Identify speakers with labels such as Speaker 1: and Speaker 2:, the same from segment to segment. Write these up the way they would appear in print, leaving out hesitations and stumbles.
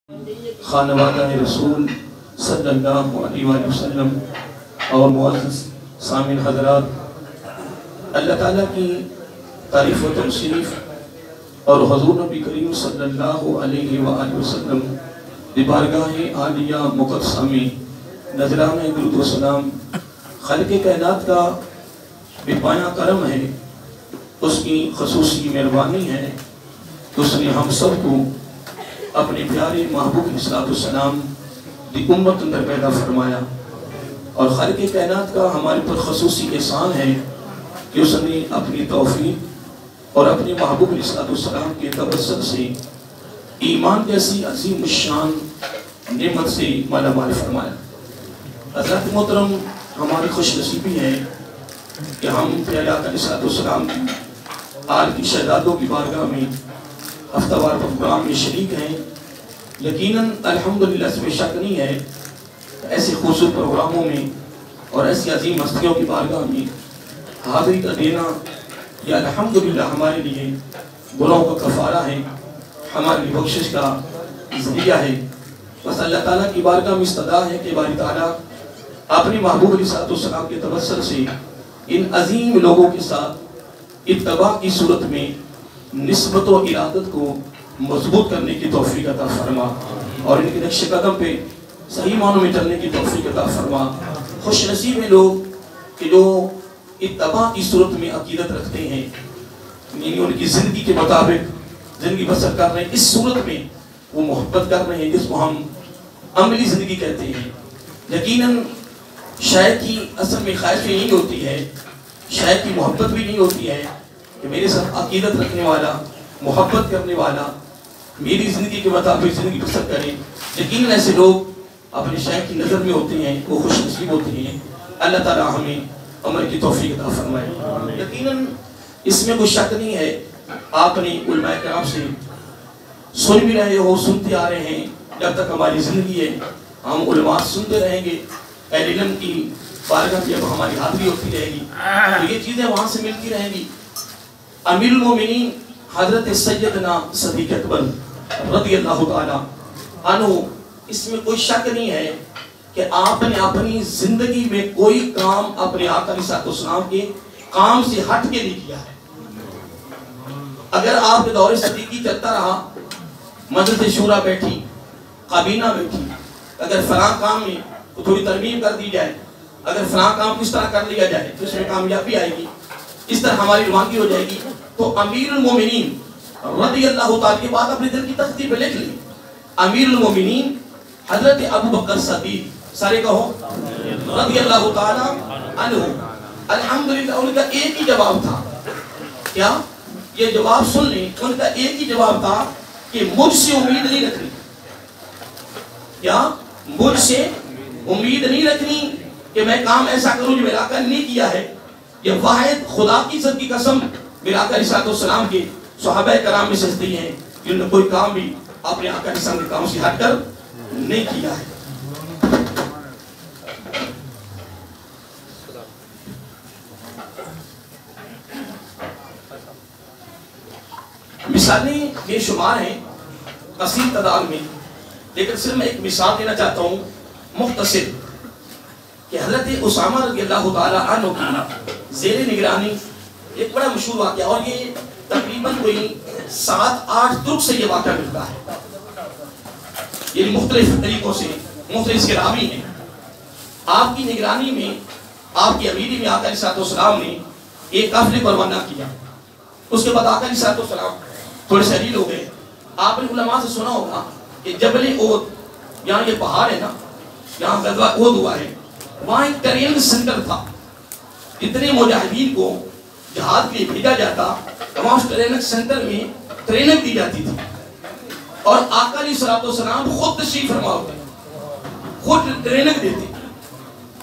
Speaker 1: خانوادہ رسول صلی اللہ علیہ وسلم اور معزز سامعین حضرات، اللہ تعالیٰ کی تعریف و تشریف اور حضور نبی کریم صلی اللہ علیہ وآلہ وسلم دی بارگاہ عالیہ مقدسہ میں نذرانہ درود و سلام خالق کائنات کا بے پایہ کرم ہے، اس کی خصوصی مہربانی ہے کہ اس نے ہم سب کو اپنے پیارے محبوب علیہ السلام دی امت اندر پیدا فرمایا، اور خالق کائنات کا ہمارے پر خصوصی احسان ہے کہ اس نے اپنی توفیق اور اپنے محبوب علیہ السلام کے توسط سے ایمان جیسی عظیم الشان نعمت سے مالا مال فرمایا۔ حضرات محترم، ہماری خوش نصیبی ہے کہ ہم پیارے آقا علیہ السلام کی آل کی شہزادوں کی بارگاہ میں ہفتہ وار پروگرام میں شریک ہیں۔ یقیناً الحمدللہ اس میں شک نہیں ہے، ایسے خوبصورت پروگراموں میں اور ایسی عظیم ہستیوں کی بارگاہ میں حاضری کا دینا یہ الحمدللہ ہمارے لیے گناہوں کا کفارہ ہے، ہمارے لیے بخشش کا ذریعہ ہے۔ بس اللہ تعالیٰ کی بارگاہ میں استدعا ہے کہ باری تعالیٰ اپنے محبوب علیہ السلام کے توسط سے ان عظیم لوگوں کے ساتھ اتباع کی صورت میں نسبت و ارادت کو مضبوط کرنے کی توفیق عطا فرما، اور ان کے نقش قدم پہ صحیح معنوں میں چلنے کی توفیق عطا فرما۔ خوش نصیب ہیں لوگ کہ جو اتباع کی صورت میں عقیدت رکھتے ہیں، یعنی ان کی زندگی کے مطابق زندگی بسر کر رہے ہیں، اس صورت میں وہ محبت کر رہے ہیں جس کو ہم عملی زندگی کہتے ہیں۔ یقیناً شاعر کی اصل میں خواہش نہیں ہوتی ہے، شاعر کی محبت بھی نہیں ہوتی ہے کہ میرے ساتھ عقیدت رکھنے والا، محبت کرنے والا میری زندگی کے مطابق زندگی بسر کریں۔ یقیناً ایسے لوگ اپنے شاعر کی نظر میں ہوتے ہیں، وہ خوش نصیب ہوتے ہیں۔ اللہ تعالیٰ ہمیں عمل کی توفیق عطا فرمائے۔ یقیناً اس میں کوئی شک نہیں ہے، آپ نے علماء کرام سے سن بھی رہے ہو، سنتے آ رہے ہیں، جب تک ہماری زندگی ہے ہم علماء سنتے رہیں گے، اہل علم کی بارگاہ میں جب ہماری حاضری ہوتی رہے گی تو یہ چیزیں وہاں سے ملتی رہیں گی۔ امیر المومنین حضرت سیدنا صدیق اکبر رضی اللہ تعالیٰ عنہ، اس میں کوئی شک نہیں ہے کہ آپ نے اپنی زندگی میں کوئی کام اپنے آقا علیہ السلام کے کام سے ہٹ کے نہیں کیا ہے۔ اگر آپ کے دور صدیقی چلتا رہا، مجلس شورا بیٹھی، کابینہ بیٹھی، اگر فلاں کام میں تھوڑی ترمیم کر دی جائے، اگر فلاں کام کس طرح کر لیا جائے تو اس میں کامیابی آئے گی، اس طرح ہماری روانگی ہو جائے گی، تو امیر المومنین رضی اللہ تعالیٰ کی بات اپنے دل کی تختی پہ لکھ لی۔ امیر المومنین حضرت ابو بکر صدیق، سارے کہو رضی اللہ تعالیٰ عنہ، الحمدللہ ان کا ایک ہی جواب تھا، کیا؟ یہ جواب سن لیں، ان کا ایک ہی جواب تھا کہ مجھ سے امید نہیں رکھنی، کیا؟ مجھ سے امید نہیں رکھنی کہ میں کام ایسا کروں جو میرا آقا نہیں کیا ہے۔ یہ واحد خدا کی عزت کی قسم میرے آقا علیہ السلام کے صحابہ کرام میں سے ہستی ہیں جنہوں نے کوئی کام بھی اپنے آقا علیہ السلام کے کام سے ہٹ کر نہیں کیا ہے۔ مثالیں بے شمار ہیں کثیر تعداد میں، لیکن صرف میں ایک مثال دینا چاہتا ہوں مختصر، کہ حضرت اسامہ رضی اللہ تعالیٰ عنہ کی زیر نگرانی ایک بڑا مشہور واقعہ، اور یہ تقریباً کوئی 7-8 ترک سے یہ واقعہ ملتا ہے، یہ مختلف طریقوں سے مختلف اس کے راوی ہیں۔ آپ کی نگرانی میں، آپ کی امیری میں آقا علیہ السلام نے ایک قافلے کو روانہ کیا۔ اس کے بعد آقا علیہ السلام تھوڑے شہید ہو گئے۔ آپ نے علماء سے سنا ہوگا کہ جبل احد، یہاں یہ پہاڑ ہے نا، یہاں غزوہ احد ہوا ہے، وہاں ایک ٹریننگ سینٹر تھا، اتنے مجاہدین کو جہاد کے لیے بھیجا جاتا، وہاں اس ٹریننگ سینٹر میں ٹریننگ دی جاتی تھی، اور آقا علیہ السلام خود تشریف فرما ہوتے، خود ٹریننگ دیتے،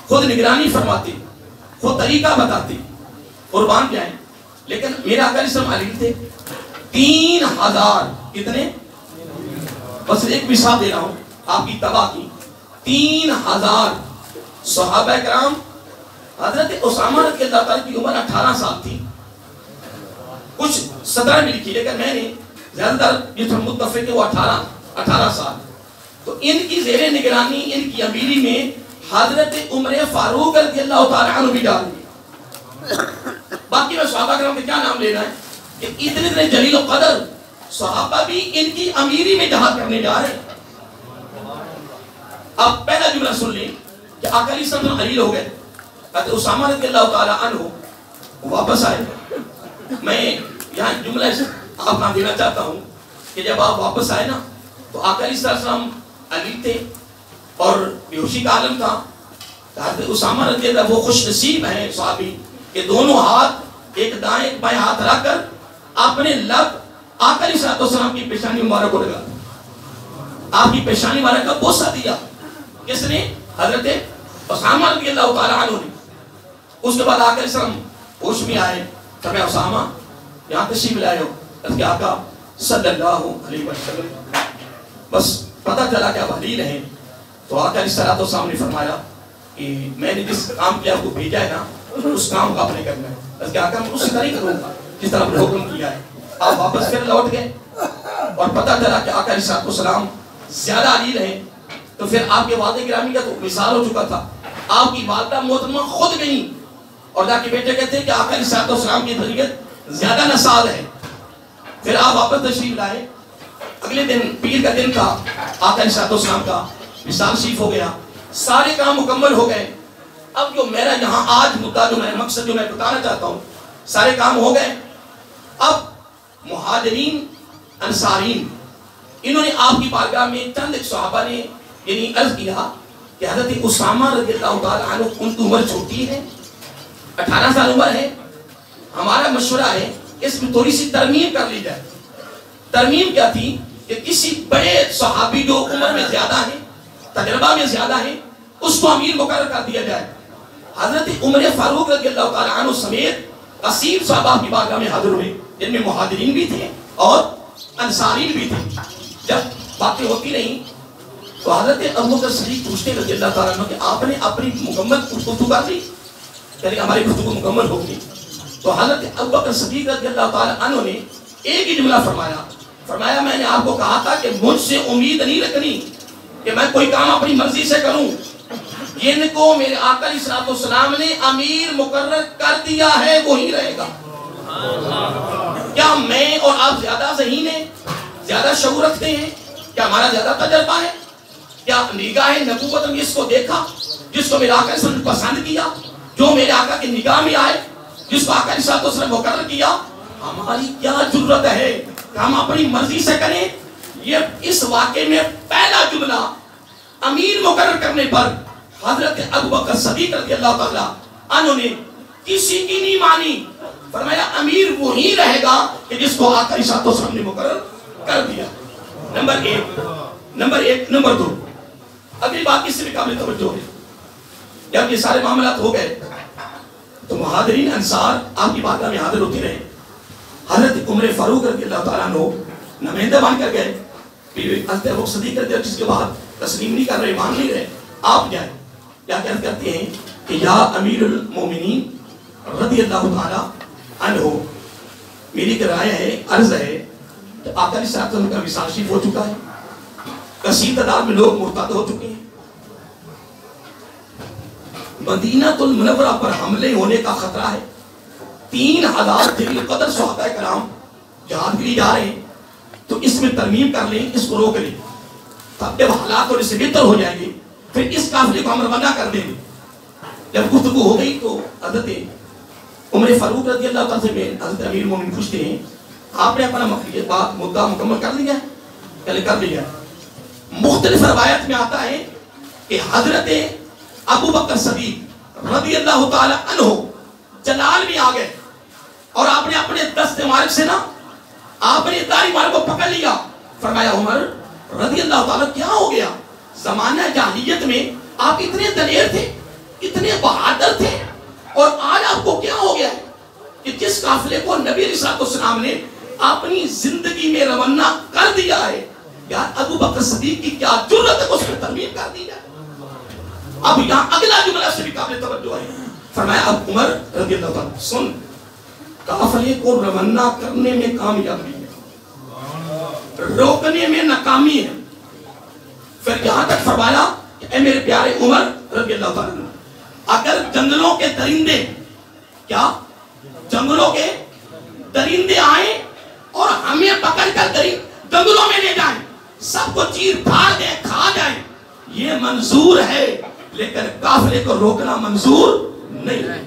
Speaker 1: خود نگرانی فرماتے، خود طریقہ بتاتے، قربان جائیں۔ لیکن میرے آقا علیہ السلام علیہ تھے 3000، کتنے؟ بس ایک مثال دے رہا ہوں آپ کی تباہ کی، 3000 صحابہ کرام۔ حضرت اسامہ رضی اللہ تعالیٰ کی عمر 18 سال تھی، کچھ 17 بھی لکھی، لیکن میں نے زیادہ تر یہ متفق ہے وہ 18 سال۔ تو ان کی زیر نگرانی، ان کی امیری میں حضرت عمر فاروق رضی اللہ تعالیٰ عنہ بھی ڈال دی۔ باقی میں صحابہ کرام کے کیا نام لینا ہے کہ اتنے جلیل و قدر صحابہ بھی ان کی امیری میں جہاد کرنے جا رہے ہیں۔ اب پہلا جملہ سن لیں کہ آقا علیہ السلام خلیل ہو گئے، حضرت اسامہ رضی اللہ تعالیٰ عنہ واپس آئے۔ میں یہاں جملہ آپ نہ دینا چاہتا ہوں کہ جب آپ واپس آئے نا تو آقا علیہ السلام علی تھے اور بیہوشی کا عالم تھا۔ حضرت اسامہ رضی اللہ وہ خوش نصیب ہیں صحابی کہ دونوں ہاتھ ایک دائیں ایک بائیں ہاتھ رکھ کر اپنے لب آقا علیہ السلام کی پیشانی مبارک کو لگا، آپ کی پیشانی مبارک کا بوسہ دیا۔ کس نے؟ حضرت اسامہ رضی اللہ تعالیٰ عنہ نے۔ اس کے بعد آقا علیہ السلام ہوش میں آئے، فرمایا اسامہ یہاں تشریف لائے ہو؟ کہ آقا صلی اللہ علیہ وسلم بس پتہ چلا کہ آپ حلیل ہیں۔ تو آقا علیہ السلام نے فرمایا کہ میں نے جس کام کے آپ کو بھیجا ہے نا اس کام کو آپ نے کرنا ہے۔ کہ آقا میں اسی طرح کروں گا جس طرح آپ نے حکم کیا ہے۔ آپ واپس پھر لوٹ گئے اور پتہ چلا کہ آقا علیہ السلام زیادہ علیل ہیں۔ تو پھر آپ کے والد گرامی کا تو مثال ہو چکا تھا، آپ کی والدہ محترمہ خود گئیں اور جا کے بیٹے کہتے ہیں کہ آقا علیہ السلام کی طریقت زیادہ نسال ہے۔ پھر آپ واپس تشریف لائے، اگلے دن پیر کا دن تھا، آقا علیہ السلام کا وصال شریف ہو گیا، سارے کام مکمل ہو گئے۔ اب جو میرا یہاں آج مدعا، جو میرا مقصد جو میں بتانا چاہتا ہوں، سارے کام ہو گئے۔ اب مہاجرین انصارین انہوں نے آپ کی بارگاہ میں چند ایک صحابہ نے یعنی عرض کیا کہ حضرت اسامہ رضی اللہ تعالیٰ عنہ ان کی عمر چھوٹی ہے، 18 سال عمر ہے، ہمارا مشورہ ہے اس میں تھوڑی سی ترمیم کر لی جائے۔ ترمیم کیا تھی کہ کسی بڑے صحابی جو عمر میں زیادہ ہیں، تجربہ میں زیادہ ہیں، اس کو امیر مقرر کر دیا جائے۔ حضرت عمر فاروق رضی اللہ تعالیٰ عنہ سمیت کثیر صحابہ کی بارگاہ میں حاضر ہوئے، جن میں مہاجرین بھی تھے اور انصارین بھی تھے۔ جب باتیں ہوتی نہیں تو حضرت ابوبکر صدیق پوچھتے رضی اللہ تعالیٰ عنہ کہ آپ نے اپنی مکمل گفتگو کر لی؟ یعنی ہماری گفتگو مکمل ہو گئی۔ تو حضرت ابوبکر صدیق رضی اللہ تعالیٰ عنہ نے ایک ہی جملہ فرمایا میں نے آپ کو کہا تھا کہ مجھ سے امید نہیں رکھنی کہ میں کوئی کام اپنی مرضی سے کروں، جن کو میرے آقا علیہ السلام نے امیر مقرر کر دیا ہے وہی رہے گا۔ کیا میں اور آپ زیادہ ذہین ہیں، زیادہ شعور رکھتے ہیں؟ کیا ہمارا زیادہ تجربہ ہے؟ کیا نگاہ نبوت نے اس کو دیکھا جس کو میرے آقا علیہ السلام نے پسند کیا، جو میرے آقا کی نگاہ میں آئے، جس کو آقا علیہ السلام نے مقرر کیا؟ ہماری کیا ضرورت ہے کہ ہم اپنی مرضی سے کریں؟ یہ اس واقعے میں پہلا جملہ امیر مقرر کرنے پر حضرت ابوبکر صدیق رضی اللہ تعالیٰ عنہ نے کسی کی نہیں مانی، فرمایا امیر وہی رہے گا کہ جس کو آقا علیہ السلام نے مقرر کر دیا۔ نمبر ایک۔ نمبر دو، اگلی بات اس سے بھی قابل توجہ ہے، جب یہ سارے معاملات ہو گئے تو مہاجرین انصار آپ کی بارگاہ میں حاضر ہوتے رہے۔ حضرت عمر فاروق رضی اللہ تعالیٰ عنہ نمائندہ بن کر گئے، پھر حضرت ابوبکر صدیق رضی اللہ، جس کے بعد تسلیم نہیں کر رہے، مان نہیں رہے، آپ جائیں یا کہتے ہیں کہ یا امیر المومنین رضی اللہ تعالیٰ عنہ، میری ایک رائے ہے، عرض ہے کہ آقا علیہ السلام کا وصال شریف ہو چکا ہے، کثیر تعداد میں لوگ مرتد ہو چکے ہیں، مدینہ المنورہ پر حملے ہونے کا خطرہ ہے، 3000 جلیل قدر صحابہ کرام جہاد کے لیے جا رہے ہیں، تو اس میں ترمیم کر لیں، اس کو روک لیں، تب جب حالات اور اس سے بہتر ہو جائیں گے پھر اس قافلے کو ہم روانہ کر دیں گے۔ جب گفتگو ہو گئی تو حضرت عمر فاروق رضی اللہ تعالیٰ سے حضرت امیر مومن پوچھتے ہیں آپ نے اپنا مدعا مکمل کر لیا ہے؟ پہلے کر لیا ہے۔ مختلف روایت میں آتا ہے کہ حضرت ابوبکر صدیق رضی اللہ تعالیٰ عنہ جلال میں آ گئے اور آپ نے اپنے دست مبارک سے نا آپ نے داڑھی مبارک کو پکڑ لیا، فرمایا عمر رضی اللہ تعالیٰ کیا ہو گیا؟ زمانہ جاہلیت میں آپ اتنے دلیر تھے، اتنے بہادر تھے، اور آج آپ کو کیا ہو گیا ہے کہ جس قافلے کو نبی علیہ السلام نے اپنی زندگی میں روانہ کر دیا ہے، یار ابوبکر صدیق کی کیا جرت ہے کہ اس میں ترمیم کر دی جائے؟ اب یہاں اگلا جملہ سے بھی قابل توجہ ہے، فرمایا اب عمر رضی اللہ تعالیٰ سن، قافلے کو روانہ کرنے میں کامیابی ہے، روکنے میں ناکامی ہے، پھر یہاں تک فرمایا کہ اے میرے پیارے عمر رضی اللہ تعالیٰ عنہ، اگر جنگلوں کے درندے، کیا جنگلوں کے درندے آئیں اور ہمیں پکڑ کر جنگلوں میں لے جائیں، سب کو چیر پھاڑ دیں، کھا جائیں، یہ منظور ہے، لیکن قافلے کو روکنا منظور نہیں ہے۔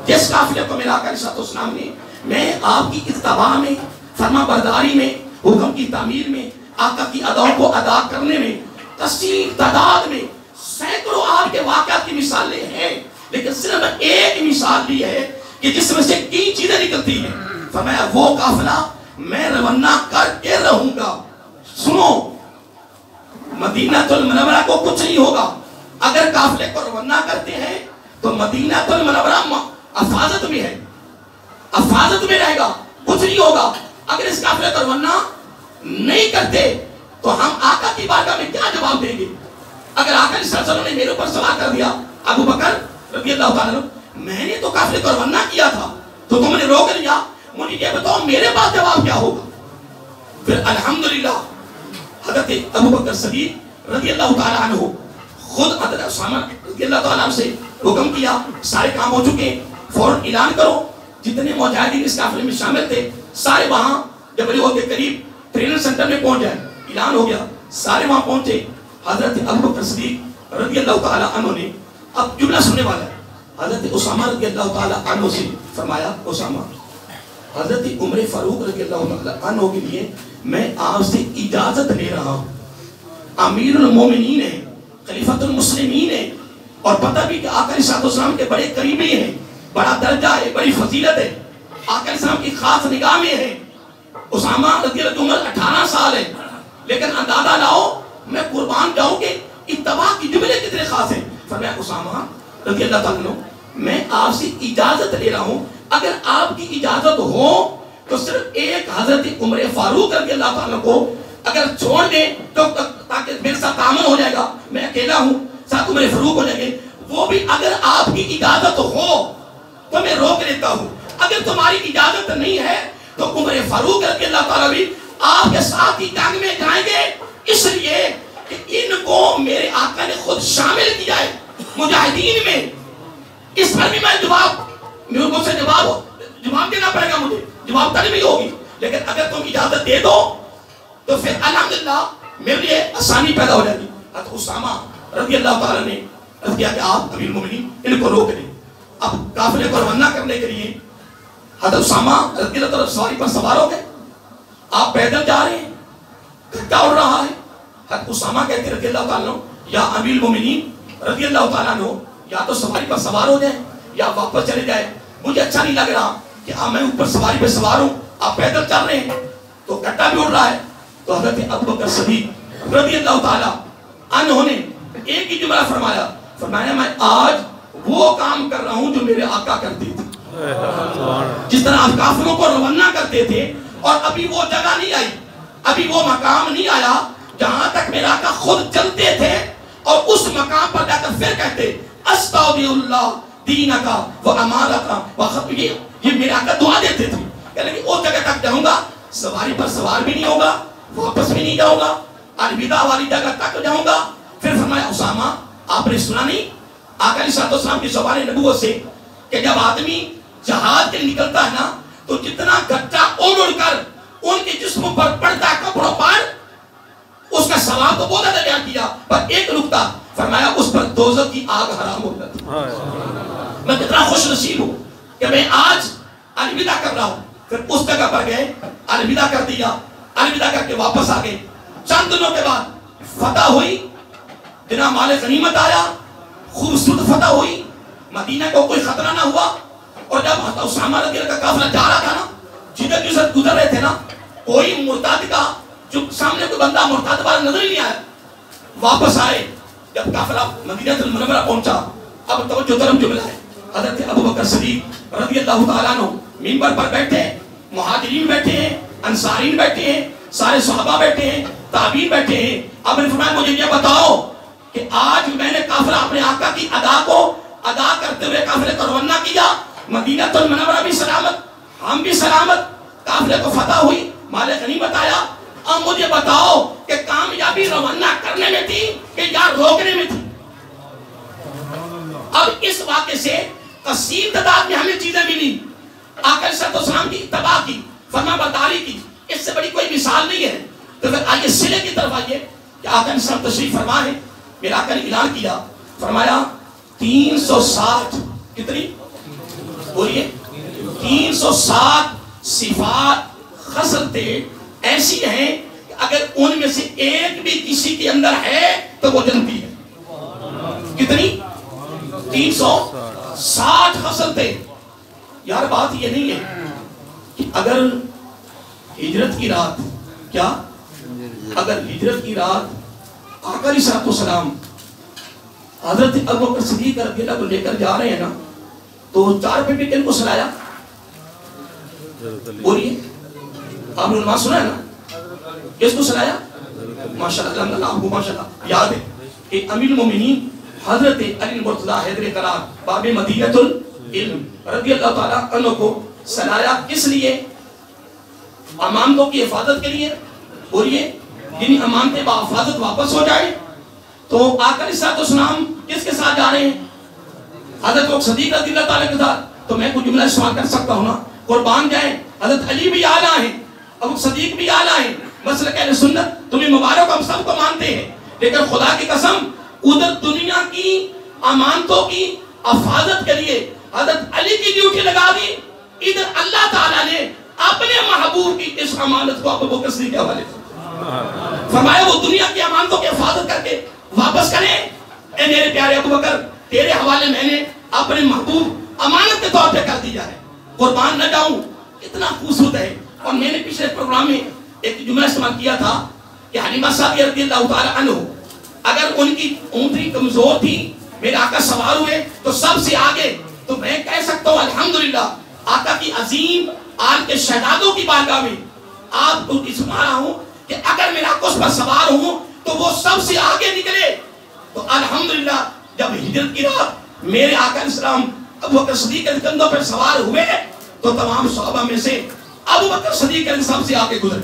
Speaker 1: جس قافلے کو میرا آقا علیہ السلام نے، میں آپ کی اتباع میں، فرما برداری میں، حکم کی تعمیر میں، آقا کی اداؤں کو ادا کرنے میں، کثیر تعداد میں سینکڑوں آپ کے واقعات کی مثالیں ہیں، لیکن صرف ایک مثال لی ہے کہ جس میں سے 3 چیزیں نکلتی ہیں۔ فرمایا وہ قافلہ میں روانہ کر کے رہوں گا۔ سنو، مدینہ المنورہ کو کچھ نہیں ہوگا اگر قافلے کو روانہ کرتے ہیں تو مدینہ المنورہ حفاظت میں ہے، حفاظت میں رہے گا، کچھ نہیں ہوگا۔ اگر اس قافلے کو روانہ نہیں کرتے تو ہم آقا کی بارگاہ میں کیا جواب دیں گے؟ اگر آقا صلی اللہ علیہ وسلم نے میرے اوپر سوال کر دیا، ابو بکر رضی اللہ تعالیٰ عنہ، میں نے تو قافلے کو روانہ کیا تھا تو تم نے روک لیا، مجھے یہ بتاؤ میرے پاس جواب کیا ہوگا؟ پھر الحمدللہ حضرت ابو بکر صدیق رضی اللہ تعالیٰ عنہ خود حضرت اسامہ رضی اللہ تعالیٰ عنہ سے حکم کیا، سارے کام ہو چکے ہیں، فوراً اعلان کرو۔ جتنے مجاہدین اس قافلے میں شامل تھے سارے وہاں جبل احد کے قریب ٹریننگ سینٹر میں پہنچ جائے۔ اعلان ہو گیا، سارے وہاں پہنچے۔ حضرت ابو بکر صدیق رضی اللہ تعالیٰ عنہ نے، اب جملہ سننے والا ہے، حضرت اسامہ رضی اللہ تعالیٰ عنہ سے فرمایا، اسامہ، حضرت عمر فاروق رضی اللہ تعالیٰ عنہ کے لیے میں آپ سے اجازت لے رہا ہوں، امیر المومنین ہیں، خلیفۃ المسلمین ہیں، اور پتہ بھی کہ آقا علیہ السلام کے بڑے قریبی ہیں، بڑا درجہ ہے، بڑی فضیلت ہے، آقا علیہ السلام کی خاص نگاہ میں ہے۔ اسامہ رضی اللہ عمر 18 سال ہے، لیکن اندازہ لاؤ میں قربان جاؤں کہ اتباع کی جملے کتنے خاص ہیں۔ فرمایا اسامہ رضی اللہ تعالیٰ عنہ، میں آپ سے اجازت لے رہا ہوں، اگر آپ کی اجازت ہو تو صرف ایک حضرت عمر فاروق رضی اللہ تعالیٰ کو اگر چھوڑ دیں تو تاکہ میرے ساتھ تعامل ہو جائے گا، میں اکیلا ہوں، ساتھ عمر فاروق ہو جائیں گے، وہ بھی اگر آپ کی اجازت ہو تو میں روک لیتا ہوں، اگر تمہاری اجازت نہیں ہے تو عمر فاروق رضی اللہ تعالیٰ بھی آپ کے ساتھ ہی جنگ میں جائیں گے، اس لیے کہ ان کو میرے آقا نے خود شامل کیا ہے مجاہدین میں۔ اس پر بھی میں میرے کو سے جواب دینا پڑے گا، مجھے جواب طلبی ہوگی، لیکن اگر تم اجازت دے دو تو پھر الحمدللہ میرے لیے آسانی پیدا ہو جائے گی۔ حضرت اسامہ رضی اللہ تعالیٰ نے عرض کیا کہ آپ امیر المومنین ان کو روک دیں۔ اب قافلے کو روانہ کرنے کے لیے حضرت اسامہ رضی اللہ تعالیٰ سواری پر سوار ہو گئے، آپ پیدل جا رہے ہیں، گھٹا اڑ رہا ہے۔ حضرت اسامہ کہتے رضی اللہ تعالیٰ یا امیر المومنین رضی اللہ تعالیٰ عنہ، یا تو سواری پر سوار ہو جائیں یا واپس چلے جائیں، مجھے اچھا نہیں لگ رہا کہ میں اوپر سواری پہ سوار ہوں، آپ پیدل چل رہے ہیں تو گھٹا بھی اڑ رہا ہے۔ تو حضرت ابو بکر صدیق رضی اللہ تعالیٰ عنہ نے ایک ہی جملہ فرمایا، فرمایا میں آج وہ کام کر رہا ہوں جو میرے آقا کرتے تھے۔ جس طرح آپ قافلوں کو روانہ کرتے تھے اور ابھی وہ جگہ نہیں آئی، ابھی وہ مقام نہیں آیا جہاں تک میرا آقا خود چلتے تھے اور اس مقام پر جا کر پھر کہتے استودع اللہ دینکا و امانتا و ختم، یہ میرا آقا دعا دیتے تھے کہ اس جگہ تک جاؤں گا، سواری پر سوار بھی نہیں ہوگا، واپس بھی نہیں جاؤں گا، الوداع والی جگہ تک جاؤں گا۔ پھر فرمایا اسامہ آپ نے سنا نہیں آقا علیہ السلام کی زبان نبوت سے کہ جب آدمی جہاد کے لیے نکلتا ہے نا تو جتنا گھٹا اڑ کر ان کے جسم پر پڑتا ہے کپڑوں پر، اس کا ثواب تو بہت زیادہ بیان کیا، پر ایک نکتہ فرمایا اس پر دوزخ کی آگ حرام ہو جاتی۔ میں کتنا خوش نصیب ہوں کہ میں آج الوداع کر رہا ہوں۔ پھر اس جگہ پر گئے، الوداع کر دیا، الوداع کر کے واپس آ گئے۔ چند دنوں کے بعد فتح ہوئی، جناب مال غنیمت آیا، خوبصورت فتح ہوئی، مدینہ کو کوئی خطرہ نہ ہوا۔ اور جب حضرت اسامہ رضی اللہ کا قافلہ جا رہا تھا نا، جدھر جسد گزر رہے تھے نا، کوئی مرتد کا جو سامنے کوئی بندہ مرتد والا نظر ہی نہیں آیا۔ واپس آئے، جب قافلہ مدینہ المنورہ پہنچا، اب توجہ طرف جملہ ہے، حضرت ابو بکر صدیق رضی اللہ تعالیٰ عنہ منبر پر بیٹھے، مہاجرین بیٹھے ہیں، انصارین بیٹھے ہیں، سارے صحابہ بیٹھے ہیں، تابعین بیٹھے ہیں۔ اب نے فرمایا مجھے یہ بتاؤ کہ آج میں نے قافلہ اپنے آقا کی ادا کو ادا کرتے ہوئے قافلے کو روانہ کیا، مدینہ المنورہ بھی سلامت، ہم بھی سلامت، قافلے کو فتح ہوئی، مال غنیمت آیا، اور مجھے بتاؤ کہ کامیابی روانہ کرنے میں تھی کہ یا روکنے میں تھی؟ اب اس واقعے سے کثیر تعداد میں ہمیں چیزیں ملی. آقا علیہ السلام کی اتباع کی، فرما برداری کی، اس سے بڑی کوئی مثال نہیں ہے. تو پھر آئیے صلے کی طرف آئیے کہ آقا علیہ السلام تشریف فرما ہے. میرا آقا نے اعلان کیا، فرمایا 360 کتنی بولیے 360 صفات خصلتیں ایسی ہیں کہ اگر ان میں سے ایک بھی کسی کے اندر ہے تو وہ جنتی ہے. کتنی 360 خصلتیں. یار بات یہ نہیں ہے کہ اگر ہجرت کی رات کیا اگر ہجرت کی رات آقا علیہ السلام حضرت ابوبکر صدیق رضی اللہ کو لے کر جا رہے ہیں نا، تو 4 پہ بھی کن کو سلایا؟ بولیے آپ نے نماز سنا ہے نا، کس کو سلایا؟ ماشاءاللہ اللہ آپ کو ماشاءاللہ یاد ہے کہ امیر المومنین حضرت علی مرتضیٰ حیدر قرار باب مدینۃ العلم رضی اللہ تعالیٰ عنہ کو سلایا. کس لیے؟ امامتوں کی حفاظت کے لیے. بولیے جن امامتیں با حفاظت واپس ہو جائے. تو آقا علیہ السلام کس کے ساتھ جا رہے ہیں؟ حضرت صدیق رضی اللہ تعالیٰ کے ساتھ. تو میں کوئی جملہ استعمال کر سکتا ہوں نا، قربان جائیں حضرت علی بھی اعلیٰ ہیں، ابو صدیق بھی اعلیٰ ہیں. مسلک اہل سنت تمہیں مبارک، ہم سب کو مانتے ہیں، لیکن خدا کی قسم ادھر دنیا کی امانتوں کی حفاظت کے لیے حضرت علی کی ڈیوٹی لگا دی، ادھر اللہ تعالیٰ نے اپنے محبوب کی اس امانت کو ابو بکر صدیق کے حوالے کیا. فرمایا وہ دنیا کی امانتوں کی حفاظت کر کے واپس کریں. اے میرے پیارے ابو بکر، تیرے حوالے میں نے اپنے محبوب امانت کے طور پہ کر دیا ہے، قربان نہ جاؤں. اتنا خوبصورت ہے. اور میں نے پچھلے پروگرام میں ایک جملہ استعمال کیا تھا کہ حلیمہ سعدیہ رضی اللہ تعالیٰ عنہ اگر ان کی اونٹنی کمزور تھی، میرے آقا سوار ہوئے تو سب سے آگے. تو میں کہہ سکتا ہوں الحمدللہ آقا کی عظیم آل کے شہزادوں کی بارگاہ میں آپ کو سنا رہا ہوں کہ اگر میرا آقا اس پر سوار ہوں تو وہ سب سے آگے نکلے. تو الحمدللہ جب ہجرت کی رات میرے آقا علیہ السلام ابو بکر صدیق کے کندھوں پر سوار ہوئے تو تمام صحابہ میں سے ابو بکر صدیق کے سب سے آگے گزرے.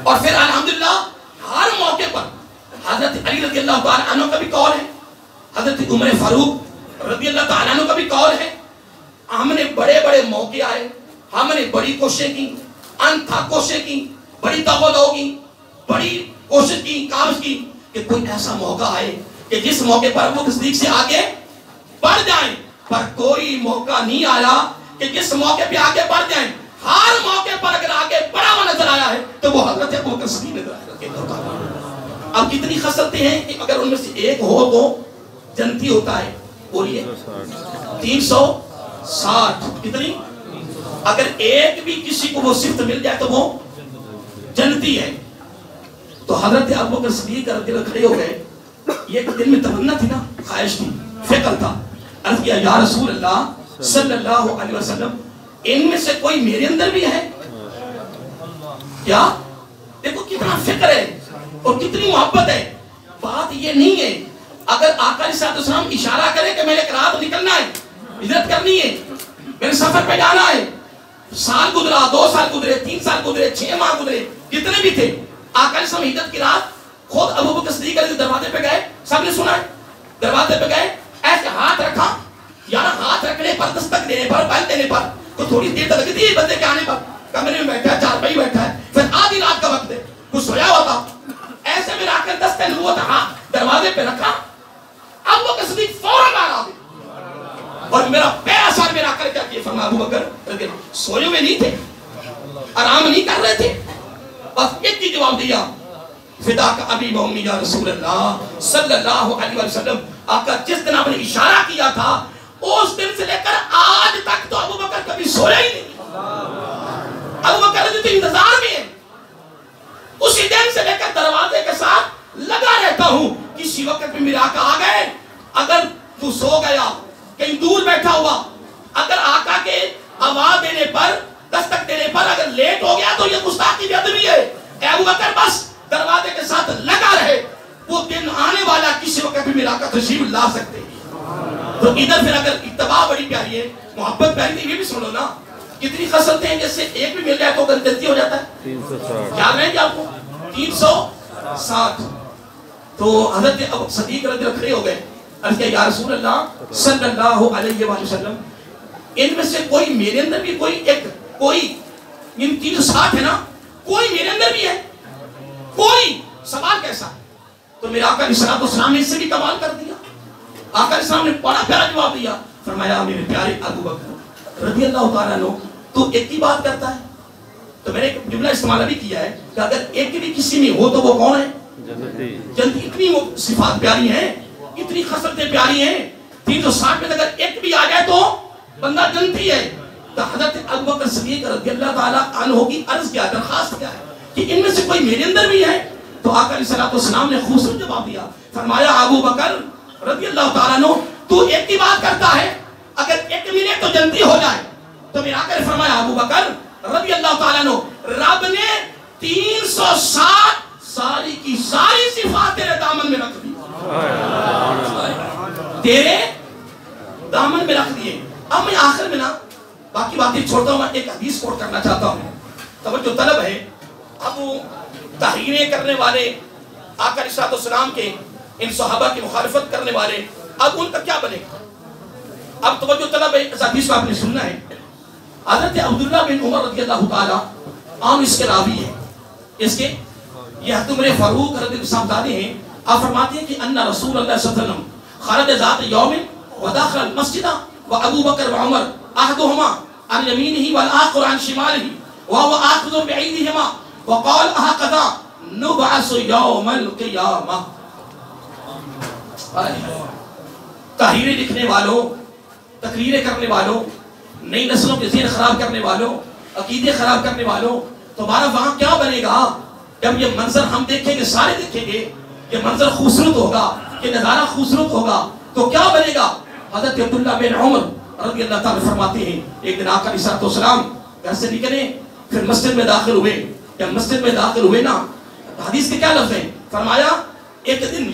Speaker 1: اور پھر الحمدللہ ہر موقع پر حضرت علی رضی اللہ تعالیٰ عنہ کا بھی قول ہے، حضرت عمر فاروق رضی اللہ تعالیٰ عنہ کا بھی قول ہے. ہم نے بڑے بڑے موقع آئے، ہم نے بڑی کوششیں کی، انتھا کوششیں کی، بڑی توقع کی، بڑی کوشش کی، کاوش کی کہ کوئی ایسا موقع آئے کہ جس موقع پر وہ صدیق سے آگے بڑھ جائیں. پر کوئی موقع نہیں آیا کہ جس موقع پہ آگے بڑھ جائیں. ہر موقع پر اگر آگے بڑا ہوا نظر آیا ہے تو وہ حضرت ابو بکر صدیق نظر آیا. اب کتنی خصلتیں ہیں کہ اگر ان میں سے ایک ہو تو جنتی ہوتا ہے. بولیے 360 کتنی؟ اگر ایک بھی کسی کو وہ صفت مل جائے تو وہ جنتی ہے. تو حضرت ابو بکر صدیق رضی اللہ کھڑے ہو گئے. یہ ایک دل میں تمنا تھی نا، خواہش تھی، فکر تھا. عرض کیا یا رسول اللہ صلی اللہ علیہ وسلم ان میں سے کوئی میرے اندر بھی ہے کیا؟ دیکھو کتنا فکر ہے اور کتنی محبت ہے. بات یہ نہیں ہے اگر آقا علیہ السلام اشارہ کرے کہ میں نے ایک رات نکلنا ہے، ہجرت کرنی ہے، میرے سفر پہ جانا ہے، سال گزرا، 2 سال گزرے، 3 سال گزرے، 6 ماہ گزرے، جتنے بھی تھے، آقا علیہ السلام ہجرت کی رات خود ابو بکر صدیق علیہ دروازے پہ گئے. سب نے سنا ہے، دروازے پہ گئے، ایسے ہاتھ رکھا، یعنی ہاتھ رکھنے پر، دستک دینے پر، بیل دینے پر تو تھوڑی دیر تک لگتی ہے بندے کے آنے پر. کمرے میں بیٹھا ہے، چارپائی بیٹھا ہے، پھر آدھی رات کا وقت ہے، کچھ سویا ہوا تھا. ایسے میں آ کر دست نبوت ہاتھ دروازے پہ رکھا، ابو بکر صدیق فوراً آ گئے اور میرا پہلا سال میرا کر کیا کیا. فرمایا ابو بکر سوئے ہوئے نہیں تھے، آرام نہیں کر رہے تھے، بس ایک ہی جواب دیا، فدا کا ابی و امی یا رسول اللہ صلی اللہ علیہ وسلم. آقا جس دن آپ نے اشارہ کیا تھا اس دن سے لے کر آج تک تو ابو بکر کبھی سویا ہی نہیں. ابو بکر تو انتظار میں ہے، اسی دن سے لے کر دروازے کے ساتھ لگا رہتا ہوں. کسی وقت میں میرے آقا آ گئے، اگر تو سو گیا کہیں دور بیٹھا ہوا، اگر آقا کے آواز دینے پر، دستک دینے پر اگر لیٹ ہو گیا تو یہ گستاخی بے ادبی ہے. اے ابو بکر بس دروازے کے ساتھ لگا رہے، وہ دن آنے والا کسی وقت بھی میرا آقا تشریف لا سکتے. تو ادھر پھر اگر اتباع بڑی پیاری ہے، محبت پیاری ہے، یہ بھی سنو نا. کتنی خصلتیں ہیں؟ جیسے ایک بھی مل جائے تو جلدی ہو جاتا ہے 360. یاد رہیں گے آپ کو 360. تو حضرت صدیق رضی اللہ کھڑے ہو گئے. عرض کیا یا رسول اللہ صلی اللہ علیہ وآلہ وسلم ان میں سے کوئی میرے اندر بھی کوئی ان 360 ہے نا، کوئی میرے اندر بھی ہے کوئی؟ سوال کیسا؟ تو میرے آقا علیہ السلام نے اس سے بھی کمال کر دیا. آقا علیہ السلام نے بڑا پیارا جواب دیا. فرمایا میرے پیارے ابو بکر رضی اللہ تعالیٰ عنہ تو ایک ہی بات کرتا ہے. تو میں نے ایک جملہ استعمال بھی کیا ہے کہ اگر ایک بھی کسی میں ہو تو وہ کون ہے؟ جنتی. اتنی وہ صفات پیاری ہیں، اتنی خصلتیں پیاری ہیں. 360 میں اگر ایک بھی آ جائے تو بندہ جنتی ہے. تو حضرت ابو بکر صدیق رضی اللہ تعالیٰ عنہ کی عرض کیا، درخواست کیا ہے کہ ان میں سے کوئی میرے اندر بھی ہے؟ تو آقا علیہ السلام نے خوبصورت جواب دیا. فرمایا ابو بکر رضی اللہ تعالیٰ عنہ تو ایک ہی بات کرتا ہے، اگر ایک ملے تو جنتی ہو جائے. تو میرے آقا نے فرمایا ابو بکر رضی اللہ تعالیٰ عنہ رب نے 360 ساری کی ساری صفات تیرے دامن میں رکھ دی، تیرے دامن میں رکھ دیے. اب میں آخر میں نا باقی باتیں چھوڑتا ہوں، میں ایک حدیث کوٹ کرنا چاہتا ہوں. توجہ طلب ہے. اب وہ تحریریں کرنے والے آقا علیہ السلام کے ان صحابہ کی مخالفت کرنے والے، اب ان کا کیا بنے گا؟ اب توجہ طلب ہے، اس حدیث کو آپ نے سننا ہے. حضرت عبداللہ بن عمر رضی اللہ تعالیٰ عام اس کے راوی ہیں. اس کے یہ حضرت عمر فاروق رضی اللہ صاحبزادے ہیں. آپ فرماتے ہیں کہ ان رسول اللہ صلی اللہ علیہ وسلم خرج ذات یوم وداخل المسجد وابو بکر وعمر احدهما عن يمينه والاخر عن شماله وهو آخذ بعيدهما وقال هكذا نبعث يوم القيامة. تحریریں لکھنے والوں، تقریریں کرنے والوں، نئی نسلوں کے ذہن خراب کرنے والوں، عقیدے خراب کرنے والوں، تمہارا وہاں کیا بنے گا جب یہ منظر ہم دیکھیں گے؟ سارے دیکھیں گے کہ منظر خوبصورت ہوگا، کہ نظارہ خوبصورت ہوگا، تو کیا بنے گا؟ حضرت عبداللہ بن عمر رضی اللہ تعالیٰ فرماتے ہیں ایک دن آقا علیہ السلام گھر سے نکلے، پھر مسجد میں داخل ہوئے. جب مسجد میں داخل ہوئے نا، حدیث کے کیا لفظ ہیں؟ فرمایا ایک دن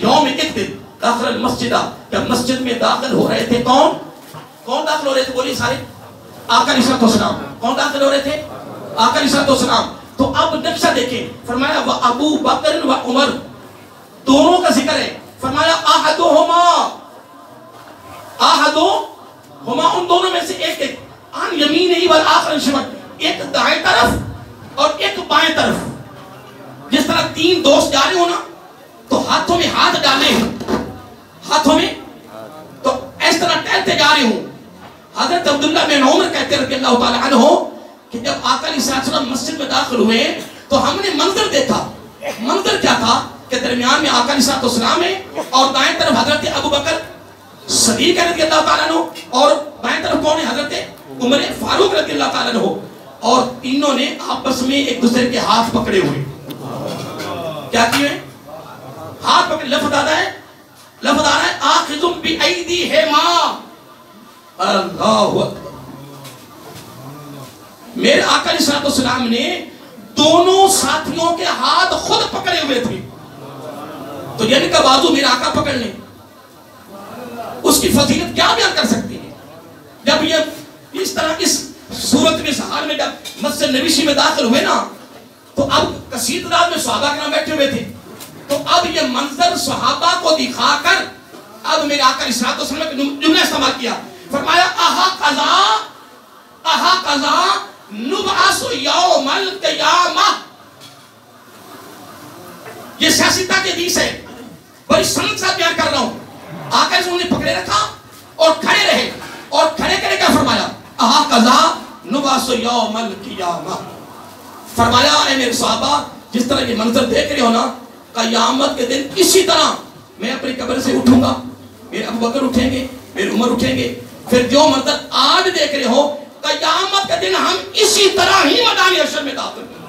Speaker 1: داخل المسجد، جب مسجد میں داخل ہو رہے تھے، کون داخل ہو رہے تھے؟ بولیے سارے. آقا علیہ السلام. کون داخل ہو رہے تھے؟ آقا علیہ السلام. تو اب نقشہ دیکھیں. فرمایا ابو بکر و عمر، دونوں کا ذکر ہے. فرمایا احدہما ان دونوں میں سے ایک عن یمینہ والآخر عن شمالہ، ایک دائیں طرف اور ایک بائیں طرف. جس طرح 3 دوست جا رہے ہو نا تو ہاتھوں میں ہاتھ ڈالے ہوں، ہاتھوں میں تو اس طرح ٹہلتے جا رہے ہوں. حضرت عبداللہ بن عمر کہتے رضی اللہ تعالیٰ عنہ کہ جب آقا علیہ السلام مسجد میں داخل ہوئے تو ہم نے منظر دیکھا. منظر کیا تھا کہ درمیان میں آقا علیہ السلام ہے اور دائیں طرف حضرت ابو بکر صدیق رضی اللہ تعالیٰ عنہ اور بائیں طرف کون ہے؟ حضرت عمر فاروق رضی اللہ تعالیٰ عنہ. اور تینوں نے آپس میں ایک دوسرے کے ہاتھ پکڑے ہوئے. کیا کیے؟ ہاتھ پکڑے. لفظ آ رہا ہے آخذ بأیدیہما. اللہ اکبر. میرے آقا علیہ السلام نے دونوں ساتھیوں کے ہاتھ خود پکڑے ہوئے تھے. تو یعنی کہ بازو میرا آقا پکڑ لیں، اس کی فضیلت کیا بیان کر سکتی ہے؟ جب یہ اس طرح اس صورت میں سہار میں جب مسجد نبوی میں داخل ہوئے نا تو اب کثیر تعداد میں صحابہ کرام بیٹھے ہوئے تھے. تو اب یہ منظر صحابہ کو دکھا کر اب میرے آقا علیہ السلام نے جملہ استعمال کیا. فرمایا اہا قضا نبعث یوم القیامہ. یہ سیاستہ کے حدیث ہے، بڑی سنت سے بیان کر رہا ہوں. آقا علیہ السلام نے پکڑے رکھا اور کھڑے رہے، اور کھڑے کرے کیا فرمایا؟ اہا قضا نبعث یوم القیامہ. فرمایا اے میرے صحابہ جس طرح یہ منظر دیکھ رہے ہو نا، قیامت کے دن اسی طرح میں اپنی قبر سے اٹھوں گا، میرے ابو بکر اٹھیں گے، میرے عمر اٹھیں گے. پھر جو منظر آج دیکھ رہے ہو، قیامت کے دن ہم اسی طرح ہی میدان حشر میں داخل ہوں گے.